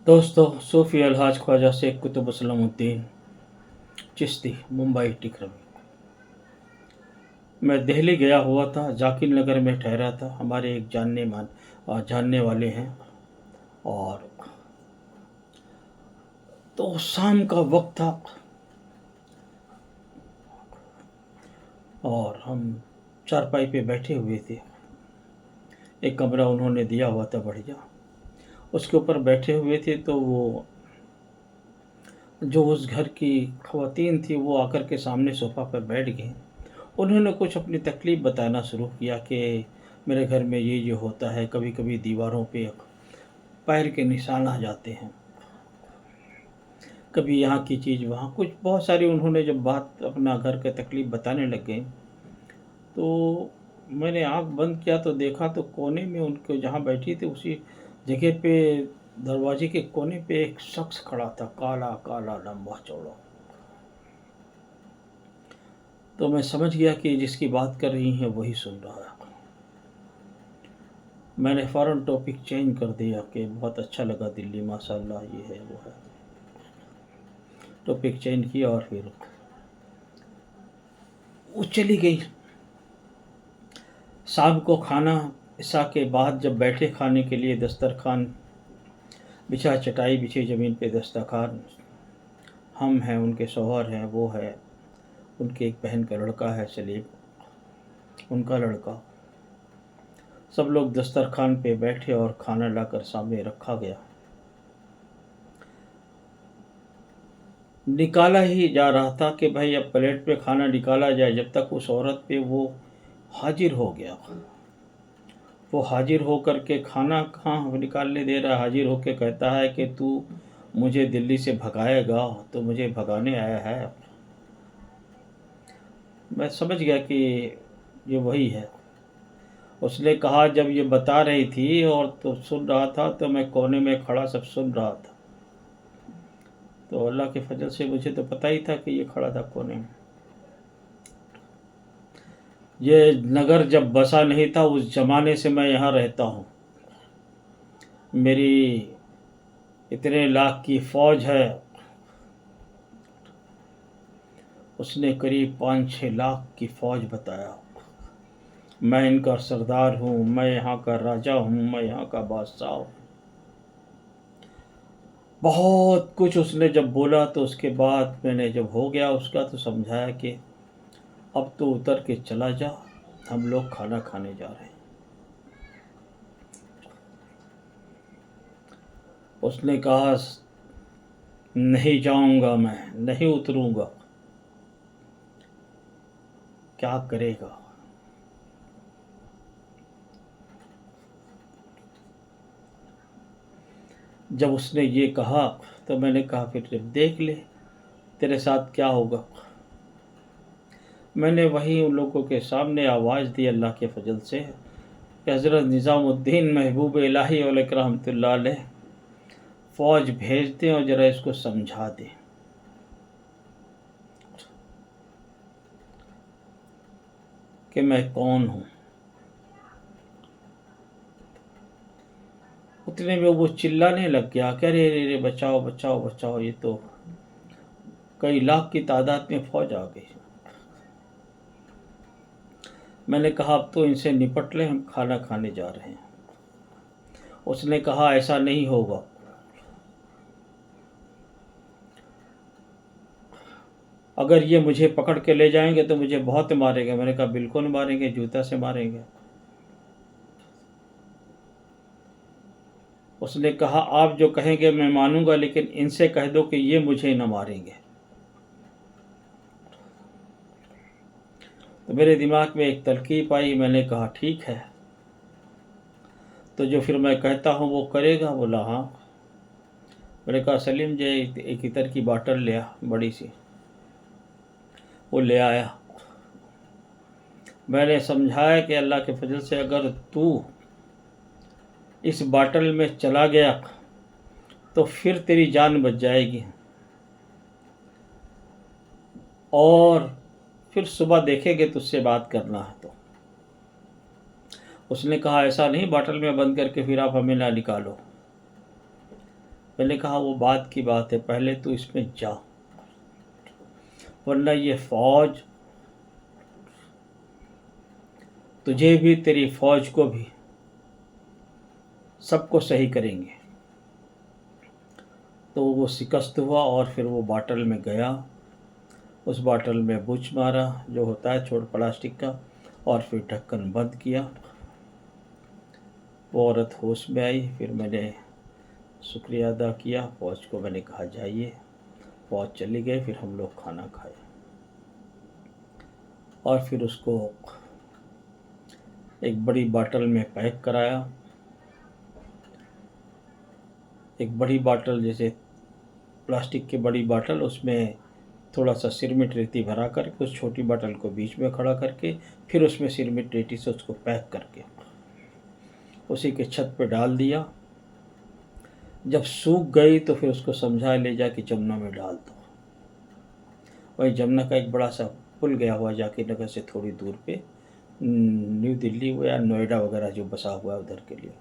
दोस्तों, सूफी अलहाज ख्वाजा शेख कुतुब सलामुद्दीन चिश्ती, मुंबई टिकरम। मैं दिल्ली गया हुआ था, जाकिर नगर में ठहरा था। हमारे एक जानने वाले हैं। और तो शाम का वक्त था और हम चारपाई पे बैठे हुए थे। एक कमरा उन्होंने दिया हुआ था बढ़िया, उसके ऊपर बैठे हुए थे। तो वो जो उस घर की ख़वातीन थी वो आकर के सामने सोफ़ा पर बैठ गई। उन्होंने कुछ अपनी तकलीफ़ बताना शुरू किया कि मेरे घर में ये होता है, कभी कभी दीवारों पे पैर के निशान आ जाते हैं, कभी यहाँ की चीज़ वहाँ कुछ, बहुत सारी उन्होंने जब बात अपना घर का तकलीफ़ बताने लग गए तो मैंने आँख बंद किया तो देखा तो कोने में उनके जहाँ बैठी थी उसी जगह पे दरवाजे के कोने पे एक शख्स खड़ा था, काला काला लंबा चौड़ा। तो मैं समझ गया कि जिसकी बात कर रही हैं वही सुन रहा है। मैंने फ़ौरन टॉपिक चेंज कर दिया कि बहुत अच्छा लगा दिल्ली, माशाल्लाह, ये है वो है। टॉपिक चेंज किया और फिर वो चली गई। शाम को खाना इशा के बाद जब बैठे खाने के लिए, दस्तरखान बिछा, चटाई बिछी ज़मीन पे, दस्तरखान, हम हैं, उनके शौहर हैं, वो है, उनके एक बहन का लड़का है सलीम, उनका लड़का, सब लोग दस्तरखान पे बैठे और खाना लाकर सामने रखा गया। निकाला ही जा रहा था कि भाई अब प्लेट पे खाना निकाला जाए, जब तक उस औरत पे वो हाजिर हो गया। वो हाजिर हो कर के खाना कहाँ निकालने दे रहा है, हाजिर होकर कहता है कि तू मुझे दिल्ली से भगाएगा, तो मुझे भगाने आया है। मैं समझ गया कि ये वही है। उसने कहा, जब ये बता रही थी और तो सुन रहा था, तो मैं कोने में खड़ा सब सुन रहा था। तो अल्लाह के फजल से मुझे तो पता ही था कि ये खड़ा था कोने में। ये नगर जब बसा नहीं था उस ज़माने से मैं यहाँ रहता हूँ। मेरी इतने लाख की फ़ौज है। उसने करीब 5-6 लाख की फ़ौज बताया। मैं इनका सरदार हूँ, मैं यहाँ का राजा हूँ, मैं यहाँ का बादशाह हूँ। बहुत कुछ उसने जब बोला तो उसके बाद मैंने जब हो गया उसका तो समझाया कि अब तो उतर के चला जा, हम लोग खाना खाने जा रहे हैं। उसने कहा, नहीं जाऊंगा, मैं नहीं उतरूंगा। क्या करेगा? जब उसने ये कहा तो मैंने कहा, फिर जब देख ले तेरे साथ क्या होगा। मैंने वही उन लोगों के सामने आवाज़ दी अल्लाह के फजल से कि हज़रत निज़ामुद्दीन महबूब इलाही रहमतुल्लाह अलैह फ़ौज भेज दें और ज़रा इसको समझा दें कि मैं कौन हूँ। उतने में वो चिल्लाने लग गया, कह रे रे रे, बचाओ बचाओ बचाओ, ये तो कई लाख की तादाद में फ़ौज आ गई। मैंने कहा, अब तो इनसे निपट लें, हम खाना खाने जा रहे हैं। उसने कहा, ऐसा नहीं होगा। अगर ये मुझे पकड़ के ले जाएंगे तो मुझे बहुत मारेंगे। मैंने कहा, बिल्कुल मारेंगे, जूता से मारेंगे। उसने कहा, आप जो कहेंगे मैं मानूंगा, लेकिन इनसे कह दो कि ये मुझे न मारेंगे। तो मेरे दिमाग में एक तरकीब आई। मैंने कहा, ठीक है, तो जो फिर मैं कहता हूँ वो करेगा? बोला, हाँ। मैंने कहा, सलीम जी एक इतर की बाटल ले आ, बड़ी सी। वो ले आया। मैंने समझाया कि अल्लाह के फजल से अगर तू इस बाटल में चला गया तो फिर तेरी जान बच जाएगी, और फिर सुबह देखेंगे तुझसे बात करना है तो। उसने कहा, ऐसा नहीं, बाटल में बंद करके फिर आप हमें ना निकालो। मैंने कहा वो बात की बात है, पहले तू इसमें जा, वरना ये फ़ौज तुझे भी, तेरी फ़ौज को भी, सबको सही करेंगे। तो वो शिकस्त हुआ और फिर वो बॉटल में गया, उस बॉटल में बुच मारा जो होता है छोड़ प्लास्टिक का, और फिर ढक्कन बंद किया। वो औरत होश में आई। फिर मैंने शुक्रिया अदा किया, फ़ौज को मैंने कहा जाइए, फ़ौज चली गई। फिर हम लोग खाना खाए और फिर उसको एक बड़ी बॉटल में पैक कराया। एक बड़ी बॉटल, जैसे प्लास्टिक की बड़ी बॉटल, उसमें थोड़ा सा सिरमिट रेती भरा करके उस छोटी बॉटल को बीच में खड़ा करके फिर उसमें सिरमिट रेती से उसको पैक करके उसी के छत पे डाल दिया। जब सूख गई तो फिर उसको समझा ले जा कि जमुना में डाल दो। वही जमुना का एक बड़ा सा पुल गया हुआ जाके नगर से थोड़ी दूर पे, न्यू दिल्ली या नोएडा वगैरह जो बसा हुआ है उधर के लिए।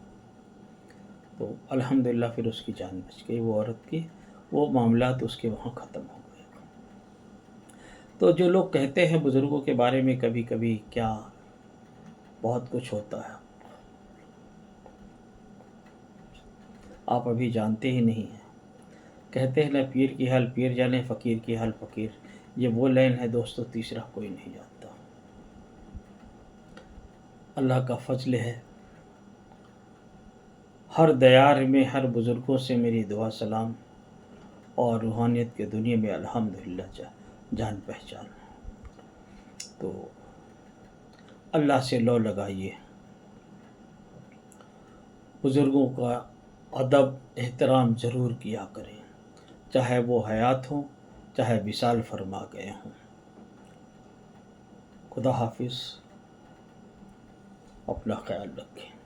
तो अल्हम्दुलिल्लाह फिर उसकी जान बच गई वो औरत की। वो मामला तो उसके वहाँ ख़त्म हो गए। तो जो लोग कहते हैं बुज़ुर्गों के बारे में कभी कभी, क्या बहुत कुछ होता है, आप अभी जानते ही नहीं हैं। कहते हैं ना, पीर की हाल पीर जाने, फ़कीर की हाल फ़कीर। ये वो लाइन है दोस्तों, तीसरा कोई नहीं जानता। अल्लाह का फजल है। हर दयार में हर बुज़ुर्गों से मेरी दुआ सलाम, और रूहानियत के दुनिया में अल्हम्दुलिल्लाह जान पहचान। तो अल्लाह से लो लगाइए, बुज़ुर्गों का अदब एहतराम ज़रूर किया करें, चाहे वो हयात हों, चाहे विसाल फरमा गए हों। खुदा हाफिज़, अपना ख्याल रखें।